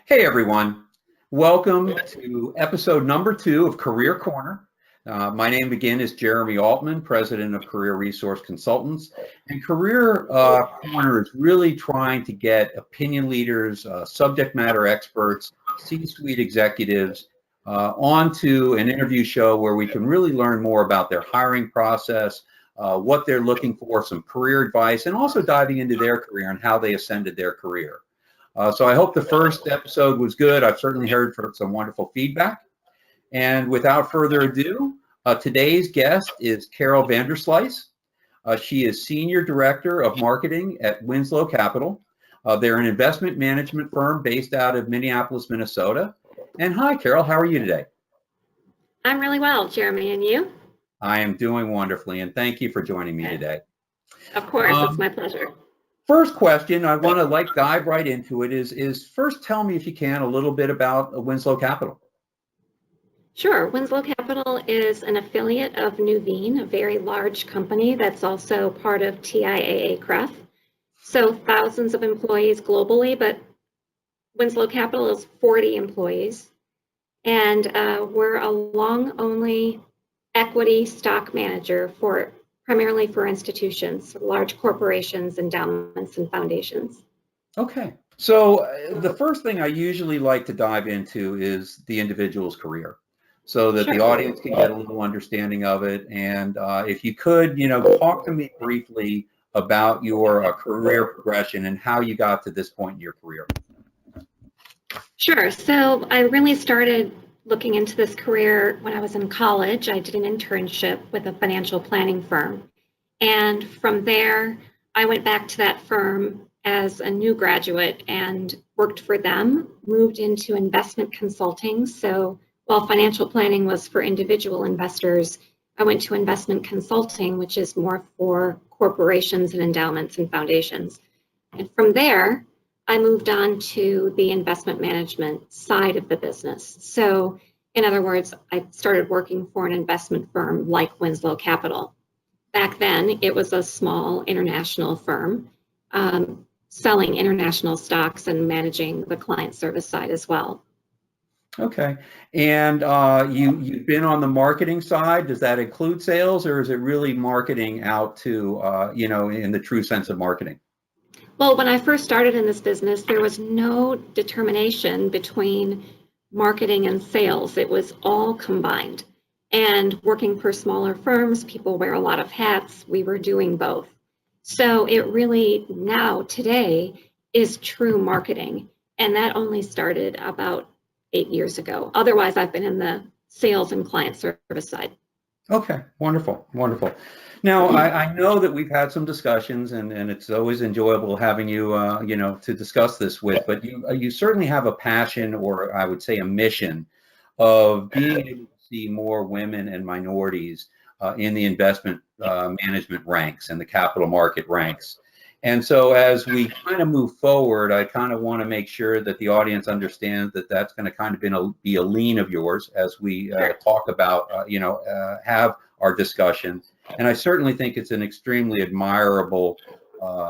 Hey everyone, welcome to episode number 2 of Career Corner. My name again is Jeremy Altman, president of Career Resource Consultants. And Career Corner is really trying to get opinion leaders, subject matter experts, C-suite executives onto an interview show where we can really learn more about their hiring process, what they're looking for, some career advice, and also diving into their career and how they ascended their career. So I hope the first episode was good. I've certainly heard some wonderful feedback. And without further ado, today's guest is Carol Vander Sluis. She is Senior Director of Marketing at Winslow Capital. They're an investment management firm based out of Minneapolis, Minnesota. And hi, Carol, how are you today? I'm really well, Jeremy, and you? I am doing wonderfully, and thank you for joining me today. Of course, it's my pleasure. First question, I want to dive right into it, is first tell me, if you can, a little bit about Winslow Capital. Sure. Winslow Capital is an affiliate of Nuveen, a very large company that's also part of TIAA-CREF. So thousands of employees globally, but Winslow Capital is 40 employees. And we're a long-only equity stock manager primarily for institutions, large corporations, endowments, and foundations. Okay. So the first thing I usually like to dive into is the individual's career so that the audience can get a little understanding of it. And if you could, talk to me briefly about your career progression and how you got to this point in your career. Sure. So I really started looking into this career when I was in college. I did an internship with a financial planning firm. And from there, I went back to that firm as a new graduate and worked for them, moved into investment consulting. So while financial planning was for individual investors, I went to investment consulting, which is more for corporations and endowments and foundations. And from there, I moved on to the investment management side of the business. So in other words, I started working for an investment firm like Winslow Capital. Back then, it was a small international firm selling international stocks and managing the client service side as well. Okay. And you've been on the marketing side. Does that include sales, or is it really marketing out to, in the true sense of marketing? Well, when I first started in this business, there was no determination between marketing and sales. It was all combined. And working for smaller firms, people wear a lot of hats. We were doing both. So it really now, today, is true marketing. And that only started about 8 years ago. Otherwise, I've been in the sales and client service side. Okay, wonderful, wonderful. Now, I know that we've had some discussions, and it's always enjoyable having you, to discuss this with, but you certainly have a passion, or I would say a mission, of being able to see more women and minorities in the investment management ranks and the capital market ranks. And so as we kind of move forward, I kind of want to make sure that the audience understands that that's going to kind of be a lean of yours as we talk about, have our discussion. And I certainly think it's an extremely admirable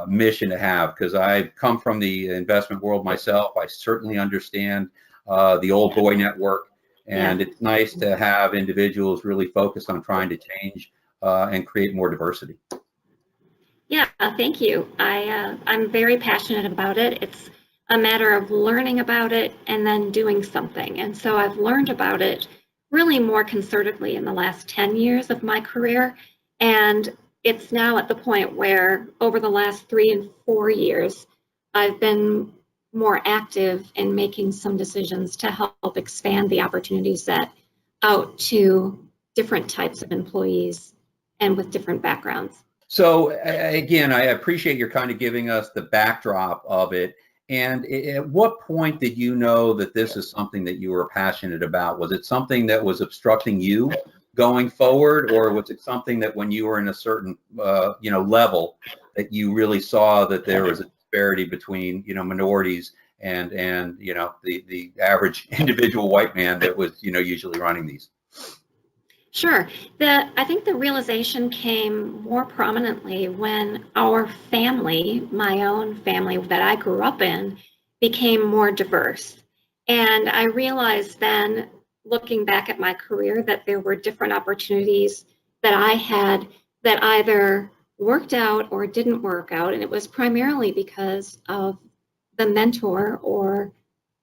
mission to have, because I've come from the investment world myself. I certainly understand the old boy network, and it's nice to have individuals really focused on trying to change and create more diversity. Yeah, thank you. I'm very passionate about it. It's a matter of learning about it and then doing something. And so I've learned about it really more concertedly in the last 10 years of my career. And it's now at the point where over the last 3 and 4 years, I've been more active in making some decisions to help expand the opportunity set out to different types of employees and with different backgrounds. So again, I appreciate your kind of giving us the backdrop of it. And at what point did you know that this is something that you were passionate about? Was it something that was obstructing you going forward, or was it something that when you were in a certain level that you really saw that there was a disparity between minorities and the average individual white man that was usually running these? Sure. I think the realization came more prominently when our family, my own family that I grew up in, became more diverse. And I realized then, looking back at my career, that there were different opportunities that I had that either worked out or didn't work out. And it was primarily because of the mentor or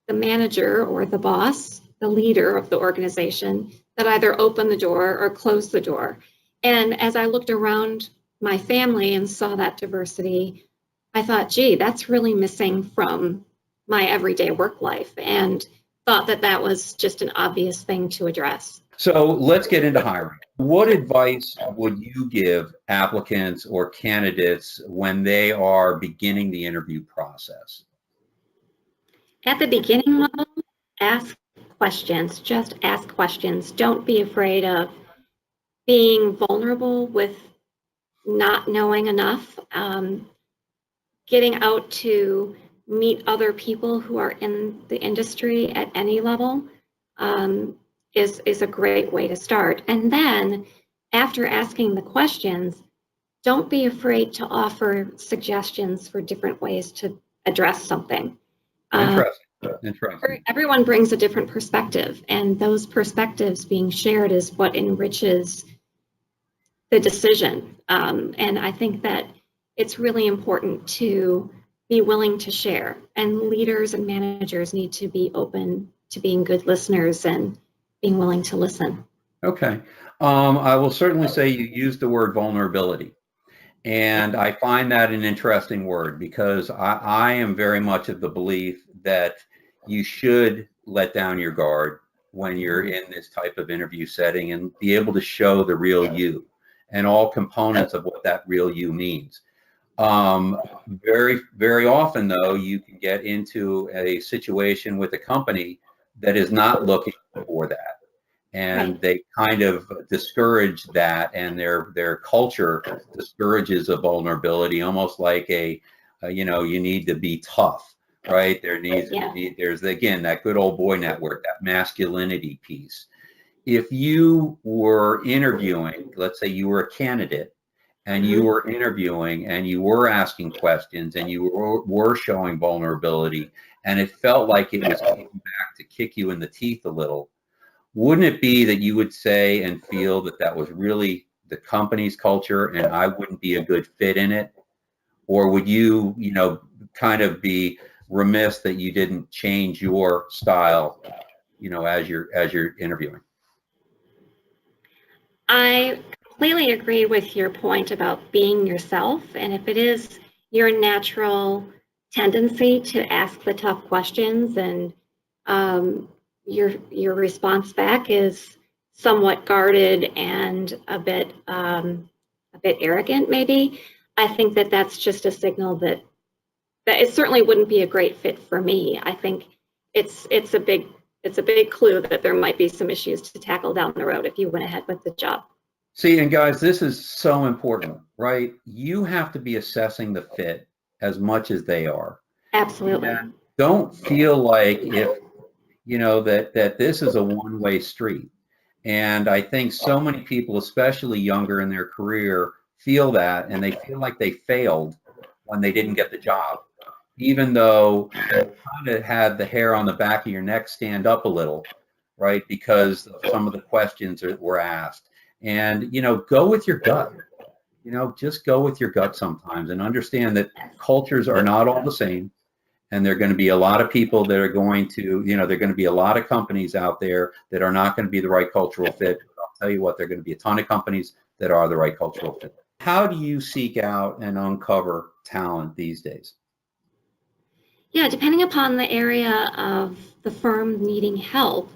the manager or the boss, the leader of the organization, that either opened the door or closed the door. And as I looked around my family and saw that diversity, I thought, gee, that's really missing from my everyday work life, and thought that that was just an obvious thing to address. So let's get into hiring. What advice would you give applicants or candidates when they are beginning the interview process? At the beginning level, ask questions. Just ask questions. Don't be afraid of being vulnerable with not knowing enough. Getting out to meet other people who are in the industry at any level is a great way to start. And then after asking the questions, don't be afraid to offer suggestions for different ways to address something. Interesting. Everyone brings a different perspective, and those perspectives being shared is what enriches the decision. And I think that it's really important to be willing to share, and leaders and managers need to be open to being good listeners and being willing to listen. Okay. I will certainly say you used the word vulnerability. And I find that an interesting word, because I am very much of the belief that you should let down your guard when you're in this type of interview setting and be able to show the real you and all components of what that real you means. Very, very often, though, you can get into a situation with a company that is not looking for that. And they kind of discourage that, and their culture discourages a vulnerability, almost like you need to be tough, right? There's again that good old boy network, that masculinity piece. If you were interviewing, let's say you were a candidate, and you were interviewing and you were asking questions and you were showing vulnerability, and it felt like it was coming back to kick you in the teeth a little, wouldn't it be that you would say and feel that that was really the company's culture and I wouldn't be a good fit in it? Or would you, kind of be remiss that you didn't change your style, as you're interviewing? I completely agree with your point about being yourself. And if it is your natural tendency to ask the tough questions, and your response back is somewhat guarded and a bit arrogant, maybe, I think that that's just a signal that it certainly wouldn't be a great fit for me. I think it's a big clue that there might be some issues to tackle down the road if you went ahead with the job. See, and guys, this is so important, right? You have to be assessing the fit as much as they are. Absolutely. And don't feel like that this is a one-way street. And I think so many people, especially younger in their career, feel that, and they feel like they failed when they didn't get the job, even though you kind of had the hair on the back of your neck stand up a little, right? Because of some of the questions that were asked. And, go with your gut. Just go with your gut sometimes, and understand that cultures are not all the same. And there are going to be a lot of people that are going to, there are going to be a lot of companies out there that are not going to be the right cultural fit. But I'll tell you what, there are going to be a ton of companies that are the right cultural fit. How do you seek out and uncover talent these days? Yeah, depending upon the area of the firm needing help,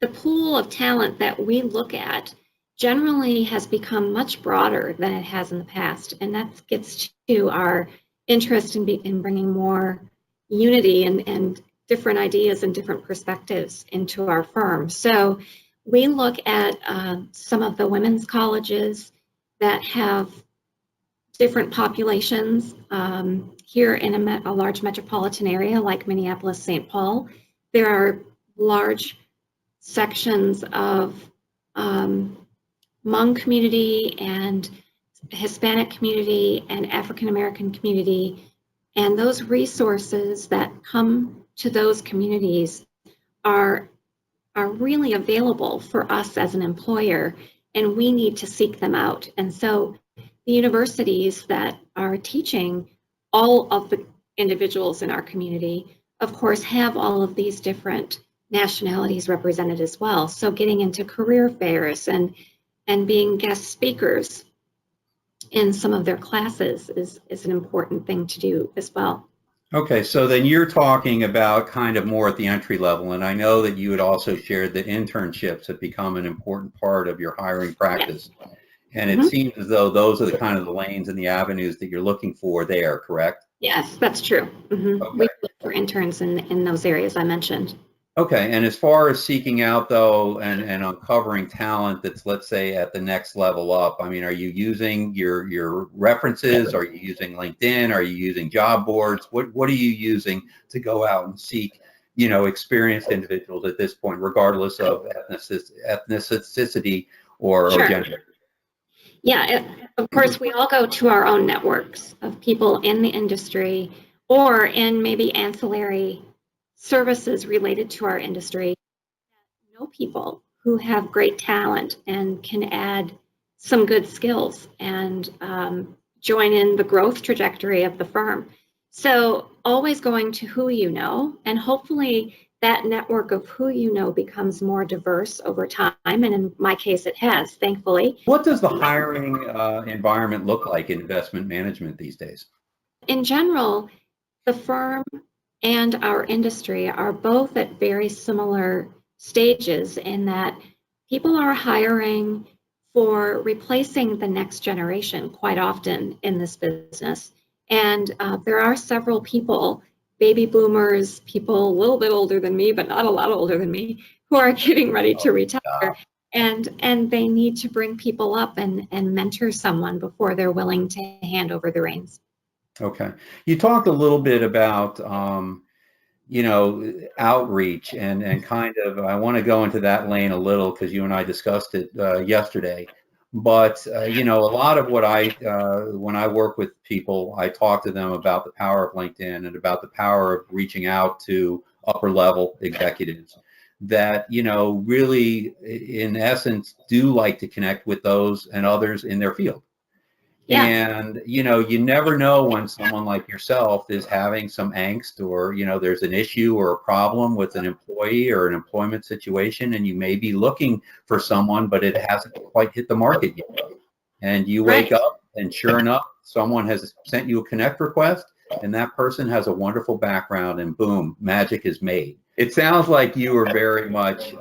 the pool of talent that we look at generally has become much broader than it has in the past. And that gets to our interest in bringing more unity and different ideas and different perspectives into our firm. So we look at some of the women's colleges that have different populations. Here in a large metropolitan area like Minneapolis, St. Paul, there are large sections of Hmong community and Hispanic community and African American community, and those resources that come to those communities are really available for us as an employer, and we need to seek them out. And so the universities that are teaching all of the individuals in our community, of course, have all of these different nationalities represented as well. So getting into career fairs and being guest speakers in some of their classes is an important thing to do as well. Okay, so then you're talking about kind of more at the entry level, and I know that you had also shared that internships have become an important part of your hiring practice. Yes. And it seems as though those are the kind of the lanes and the avenues that you're looking for there, correct? Yes, that's true. Okay. We look for interns in those areas I mentioned. Okay, and as far as seeking out though and uncovering talent that's, let's say, at the next level up, I mean, are you using your references? Are you using LinkedIn? Are you using job boards? What are you using to go out and seek, experienced individuals at this point, regardless of ethnicity or Sure. gender? Yeah, of course, we all go to our own networks of people in the industry or in maybe ancillary services related to our industry. Know people who have great talent and can add some good skills and join in the growth trajectory of the firm. So always going to who you know, and hopefully that network of who you know becomes more diverse over time. And in my case, it has, thankfully. What does the hiring environment look like in investment management these days? In general, the firm and our industry are both at very similar stages in that people are hiring for replacing the next generation quite often in this business. And there are several people, baby boomers, people a little bit older than me, but not a lot older than me, who are getting ready to retire. And they need to bring people up and mentor someone before they're willing to hand over the reins. Okay. You talked a little bit about, outreach and kind of, I want to go into that lane a little because you and I discussed it yesterday. But, a lot of what when I work with people, I talk to them about the power of LinkedIn and about the power of reaching out to upper level executives that, really, in essence, do like to connect with those and others in their field. Yeah. And, you never know when someone like yourself is having some angst or, there's an issue or a problem with an employee or an employment situation, and you may be looking for someone, but it hasn't quite hit the market yet. And you wake up and sure enough, someone has sent you a connect request and that person has a wonderful background and boom, magic is made. It sounds like you are very much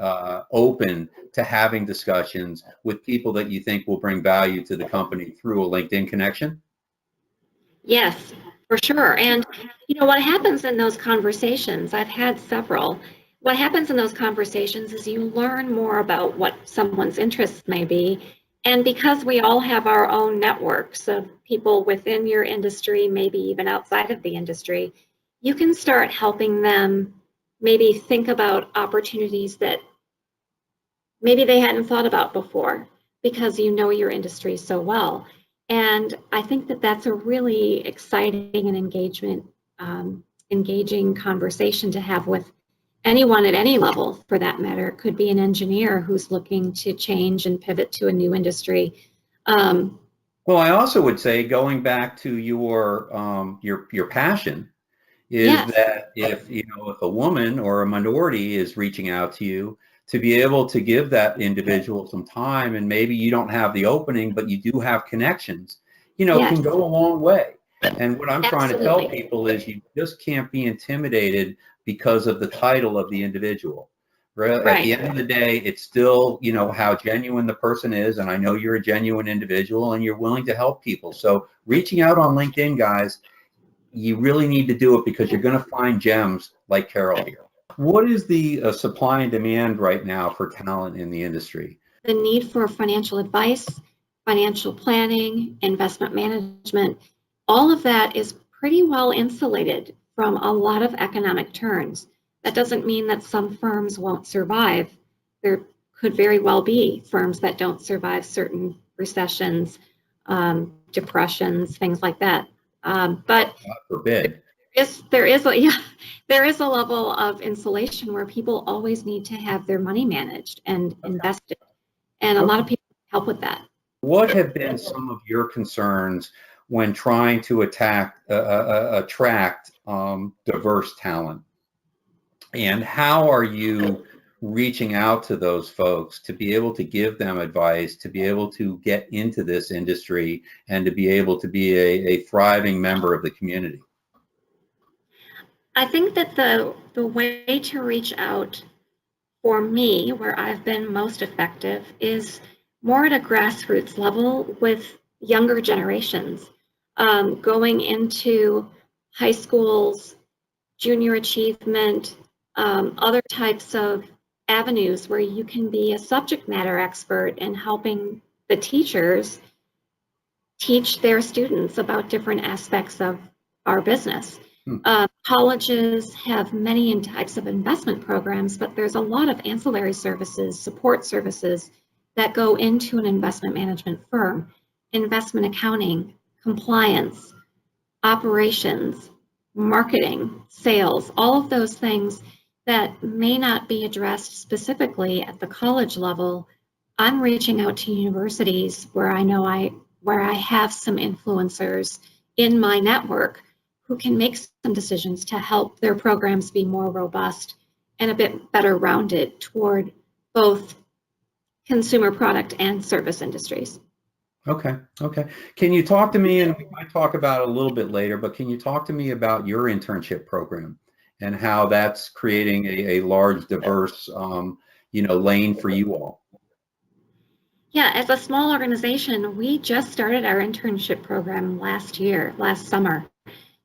open to having discussions with people that you think will bring value to the company through a LinkedIn connection. Yes, for sure. And what happens in those conversations, I've had several. What happens in those conversations is you learn more about what someone's interests may be. And because we all have our own networks of people within your industry, maybe even outside of the industry, you can start helping them maybe think about opportunities that maybe they hadn't thought about before because you know your industry so well. And I think that that's a really exciting and engaging conversation to have with anyone at any level, for that matter. It could be an engineer who's looking to change and pivot to a new industry. Well, I also would say, going back to your passion, is that if a woman or a minority is reaching out to you, to be able to give that individual some time, and maybe you don't have the opening, but you do have connections, can go a long way. And what I'm trying to tell people is you just can't be intimidated because of the title of the individual. Right? At the end of the day, it's still, how genuine the person is. And I know you're a genuine individual and you're willing to help people. So reaching out on LinkedIn, guys, you really need to do it because you're going to find gems like Carol here. What is the supply and demand right now for talent in the industry? The need for financial advice, financial planning, investment management, all of that is pretty well insulated from a lot of economic turns. That doesn't mean that some firms won't survive. There could very well be firms that don't survive certain recessions, depressions, things like that. But God forbid. There is a yeah, there is a level of insulation where people always need to have their money managed and invested, and a lot of people help with that. What have been some of your concerns when trying to attract diverse talent? And how are you reaching out to those folks to be able to give them advice, to be able to get into this industry, and to be able to be a thriving member of the community? I think that the way to reach out for me, where I've been most effective, is more at a grassroots level with younger generations, going into high schools, junior achievement, other types of avenues where you can be a subject matter expert in helping the teachers teach their students about different aspects of our business. Colleges have many types of investment programs, but there's a lot of ancillary services, support services that go into an investment management firm: investment accounting, compliance, operations, marketing, sales, all of those things that may not be addressed specifically at the college level. I'm reaching out to universities where I have some influencers in my network who can make some decisions to help their programs be more robust and a bit better rounded toward both consumer product and service industries. Okay, okay. Can you talk to me, and we might talk about it a little bit later, but can you talk to me about your internship program and how that's creating a large, diverse, lane for you all? Yeah, as a small organization, we just started our internship program last summer.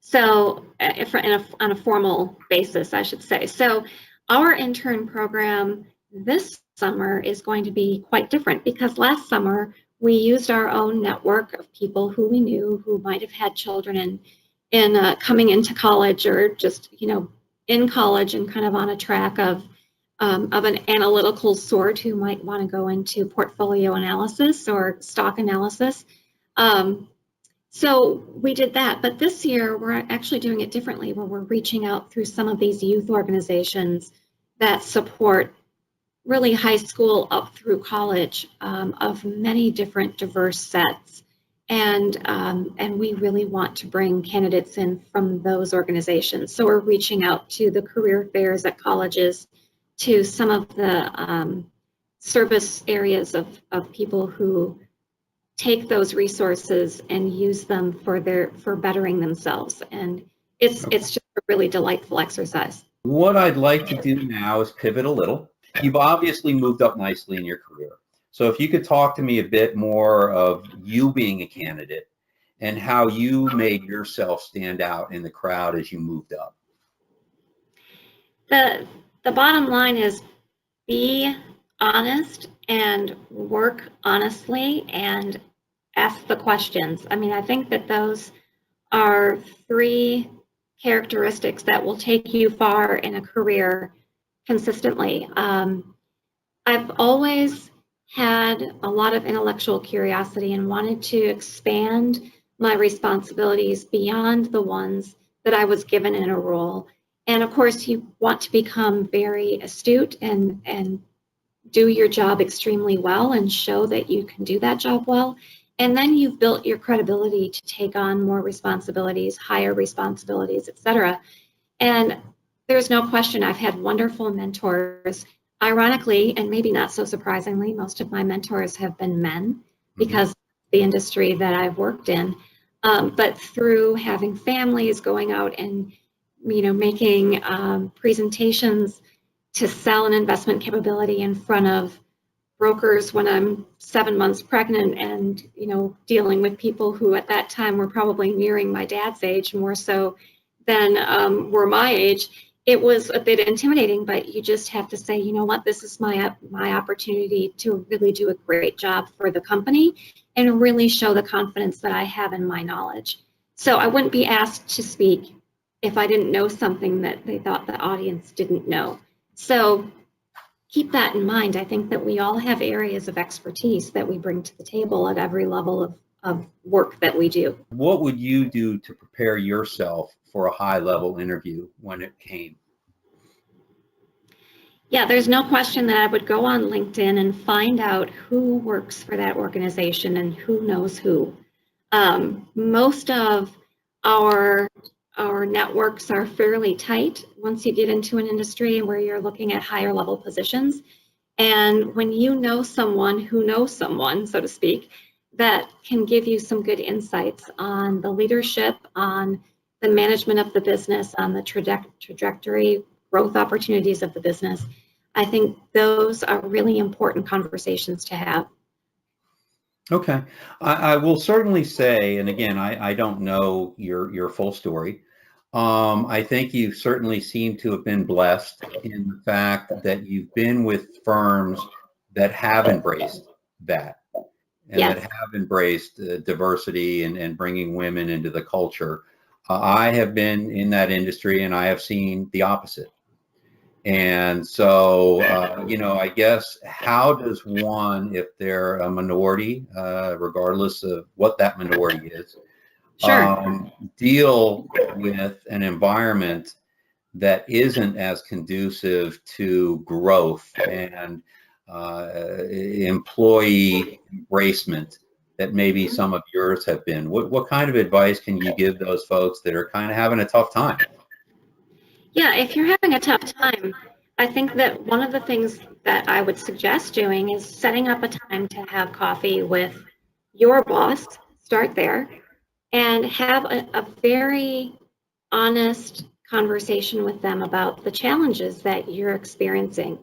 So, on a formal basis, I should say. So, our intern program this summer is going to be quite different because last summer we used our own network of people who we knew who might have had children in coming into college, or just in college and kind of on a track of an analytical sort, who might want to go into portfolio analysis or stock analysis. So we did that, but this year we're actually doing it differently, where we're reaching out through some of these youth organizations that support really high school up through college, of many different diverse sets. And we really want to bring candidates in from those organizations. So we're reaching out to the career fairs at colleges, to some of the service areas of people who take those resources and use them for bettering themselves. And it's just a really delightful exercise. What I'd like to do now is pivot a little. You've obviously moved up nicely in your career. So if you could talk to me a bit more of you being a candidate and how you made yourself stand out in the crowd as you moved up. The bottom line is, be honest and work honestly and ask the questions. I mean, I think that those are three characteristics that will take you far in a career consistently. I've always had a lot of intellectual curiosity and wanted to expand my responsibilities beyond the ones that I was given in a role. And of course, you want to become very astute and do your job extremely well and show that you can do that job well. And then you've built your credibility to take on more responsibilities, higher responsibilities, et cetera. And there's no question, I've had wonderful mentors. Ironically, and maybe not so surprisingly, most of my mentors have been men because of the industry that I've worked in. But through having families, going out and making presentations to sell an investment capability in front of brokers when I'm 7 months pregnant, and dealing with people who at that time were probably nearing my dad's age more so than were my age, it was a bit intimidating. But you just have to say, you know what, this is my opportunity to really do a great job for the company and really show the confidence that I have in my knowledge. So I wouldn't be asked to speak if I didn't know something that they thought the audience didn't know. So keep that in mind. I think that we all have areas of expertise that we bring to the table at every level of work that we do. What would you do to prepare yourself for a high-level interview when it came? Yeah, there's no question that I would go on LinkedIn and find out who works for that organization and who knows who. Most of our networks are fairly tight once you get into an industry where you're looking at higher level positions. And when you know someone who knows someone, so to speak, that can give you some good insights on the leadership, on the management of the business, on the trajectory, growth opportunities of the business, I think those are really important conversations to have. Okay, I will certainly say, and again, I don't know your full story. I think you certainly seem to have been blessed in the fact that you've been with firms that have embraced that and Yes. that have embraced diversity and bringing women into the culture. I have been in that industry and I have seen the opposite. And so, I guess, how does one, if they're a minority, regardless of what that minority is, Sure. deal with an environment that isn't as conducive to growth and employee embracement that maybe some of yours have been? What kind of advice can you give those folks that are kind of having a tough time? Yeah, if you're having a tough time, I think that one of the things that I would suggest doing is setting up a time to have coffee with your boss, start there, and have a very honest conversation with them about the challenges that you're experiencing.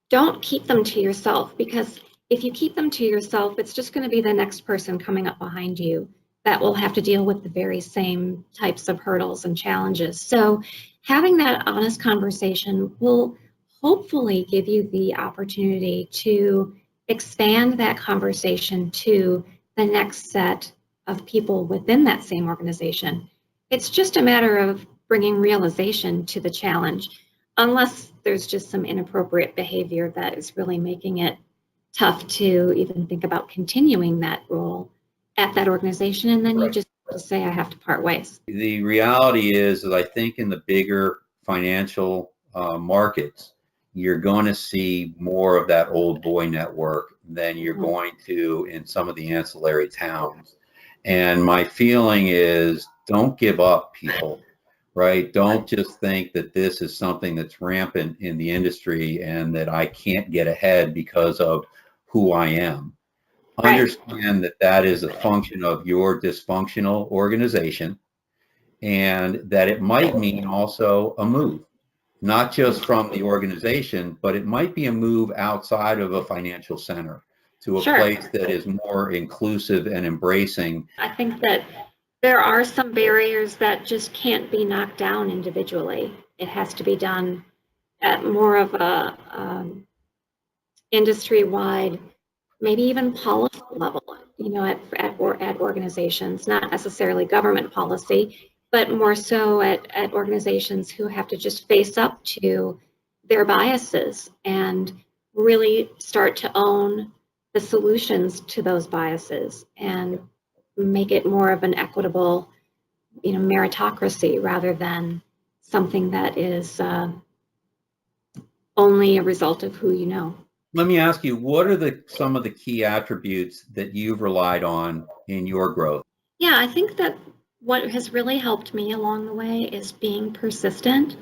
Don't keep them to yourself, because if you keep them to yourself, it's just going to be the next person coming up behind you that will have to deal with the very same types of hurdles and challenges. So having that honest conversation will hopefully give you the opportunity to expand that conversation to the next set of people within that same organization. It's just a matter of bringing realization to the challenge, unless there's just some inappropriate behavior that is really making it tough to even think about continuing that role at that organization. And then you just say, I have to part ways. The reality is that I think in the bigger financial markets, you're going to see more of that old boy network than you're going to in some of the ancillary towns. And my feeling is, don't give up, people, right? Don't just think that this is something that's rampant in the industry and that I can't get ahead because of who I am. Understand that that is a function of your dysfunctional organization, and that it might mean also a move, not just from the organization, but it might be a move outside of a financial center to a place that is more inclusive and embracing. I think that there are some barriers that just can't be knocked down individually. It has to be done at more of a industry-wide, maybe even policy level, at organizations, not necessarily government policy, but more so at organizations who have to just face up to their biases and really start to own the solutions to those biases and make it more of an equitable, meritocracy rather than something that is only a result of who you know. Let me ask you, what are some of the key attributes that you've relied on in your growth? Yeah, I think that what has really helped me along the way is being persistent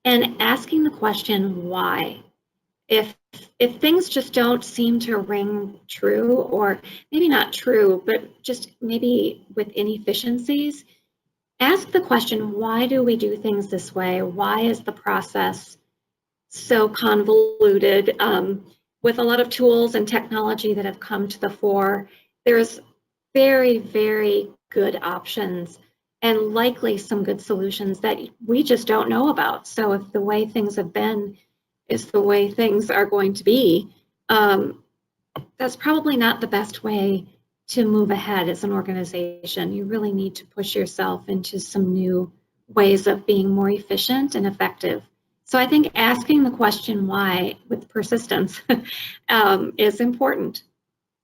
and asking the question, why? If things just don't seem to ring true, or maybe not true, but just maybe with inefficiencies, ask the question, why do we do things this way? Why is the process so convoluted? With a lot of tools and technology that have come to the fore, there's very, very good options and likely some good solutions that we just don't know about. So if the way things have been is the way things are going to be, that's probably not the best way to move ahead as an organization. You really need to push yourself into some new ways of being more efficient and effective. So I think asking the question why with persistence is important.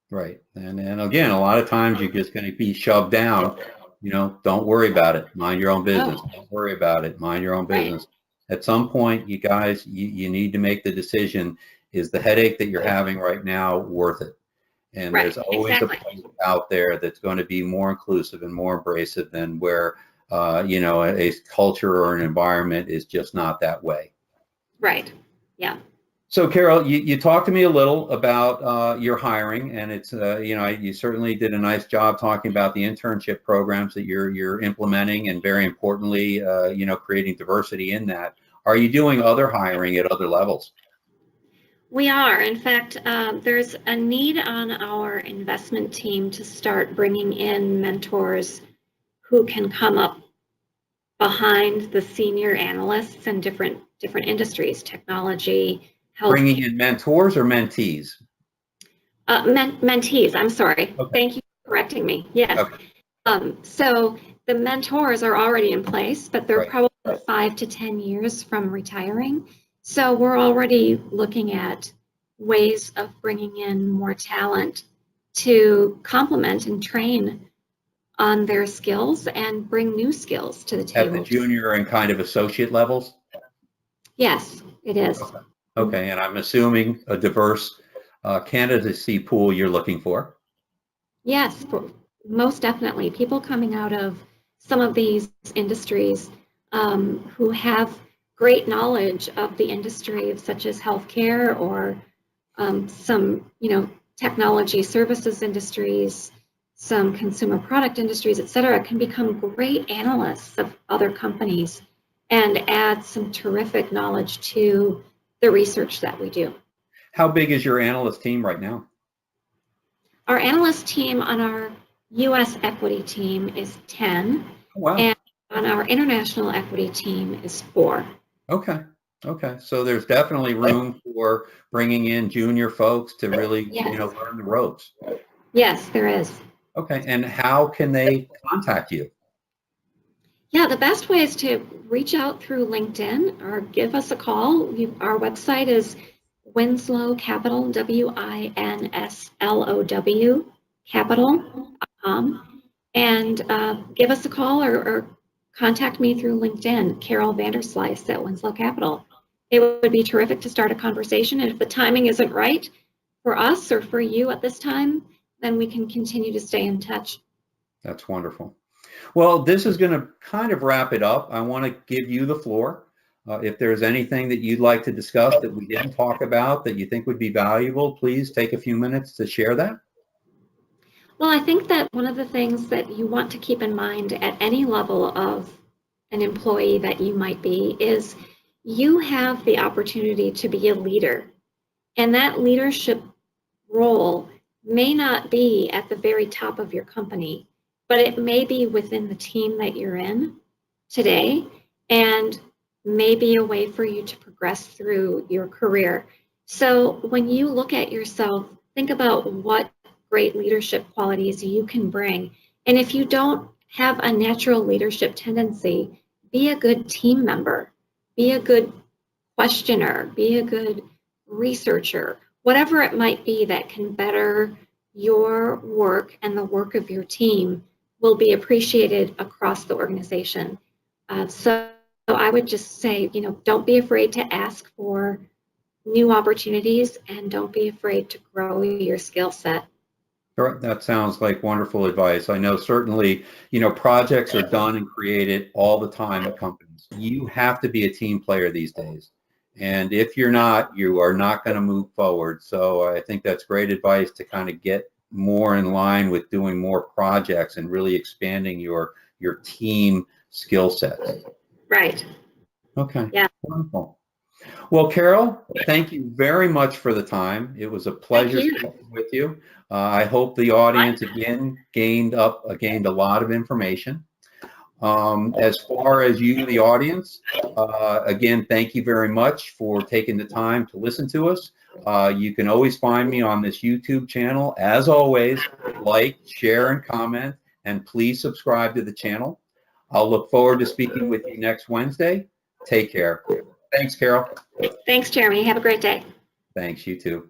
Right. And again, a lot of times you're just going to be shoved down You know, don't worry about it. Mind your own business. Oh, Don't worry about it. Mind your own right, business. At some point, you guys, you need to make the decision, is the headache that you're having right now worth it? And right, there's always a exactly. place out there that's going to be more inclusive and more embracive than where, you know, a culture or an environment is just not that way. Right. Yeah. So, Carol, you talked to me a little about your hiring, and it's you know, you certainly did a nice job talking about the internship programs that you're implementing, and very importantly, you know, creating diversity in that. Are you doing other hiring at other levels? We are. In fact, there's a need on our investment team to start bringing in mentors who can come up behind the senior analysts in different industries, technology, Bringing healthcare. in mentors or mentees? Mentees, I'm sorry. Okay. Thank you for correcting me. Yes. Okay. So the mentors are already in place, but they're Right. probably 5 to 10 years from retiring. So we're already looking at ways of bringing in more talent to complement and train on their skills and bring new skills to the At the table. junior and kind of associate levels? Yes, it is. Okay. Okay. And I'm assuming a diverse candidacy pool you're looking for. Yes, most definitely. People coming out of some of these industries who have great knowledge of the industry, such as healthcare or some, technology services industries, some consumer product industries, et cetera, can become great analysts of other companies and add some terrific knowledge to the research that we do. How big is your analyst team right now? Our analyst team on our US equity team is 10, Oh, wow. and on our international equity team is 4. Okay. Okay. So there's definitely room for bringing in junior folks to really, you know, Yes, learn the ropes. yes, there is. Okay. And how can they contact you? Yeah, the best way is to reach out through LinkedIn or give us a call. Our website is Winslow Capital, Winslow Capital.com, and give us a call or contact me through LinkedIn, Carol Vander Sluis at Winslow Capital. It would be terrific to start a conversation, and if the timing isn't right for us or for you at this time, then we can continue to stay in touch. That's wonderful. Well, this is going to kind of wrap it up. I want to give you the floor. If there's anything that you'd like to discuss that we didn't talk about that you think would be valuable, please take a few minutes to share that. Well, I think that one of the things that you want to keep in mind at any level of an employee that you might be is you have the opportunity to be a leader. And that leadership role may not be at the very top of your company, but it may be within the team that you're in today and may be a way for you to progress through your career. So when you look at yourself, think about what great leadership qualities you can bring. And if you don't have a natural leadership tendency, be a good team member, be a good questioner, be a good researcher, whatever it might be that can better your work and the work of your team will be appreciated across the organization. So I would just say, don't be afraid to ask for new opportunities and don't be afraid to grow your skill set. Sure, that sounds like wonderful advice. I know certainly, you know, projects are done and created all the time at companies. You have to be a team player these days. And if you're not, you are not going to move forward. So I think that's great advice to kind of get more in line with doing more projects and really expanding your team skill sets. Right. Okay. Yeah. Wonderful. Well, Carol, thank you very much for the time. It was a pleasure Thank you. speaking with you. I hope the audience again gained a lot of information. As far as you, the audience, again, thank you very much for taking the time to listen to us. You can always find me on this YouTube channel. As always, like, share, and comment, and please subscribe to the channel. I'll look forward to speaking with you next Wednesday. Take care. Thanks, Carol. Thanks, Jeremy. Have a great day. Thanks, you too.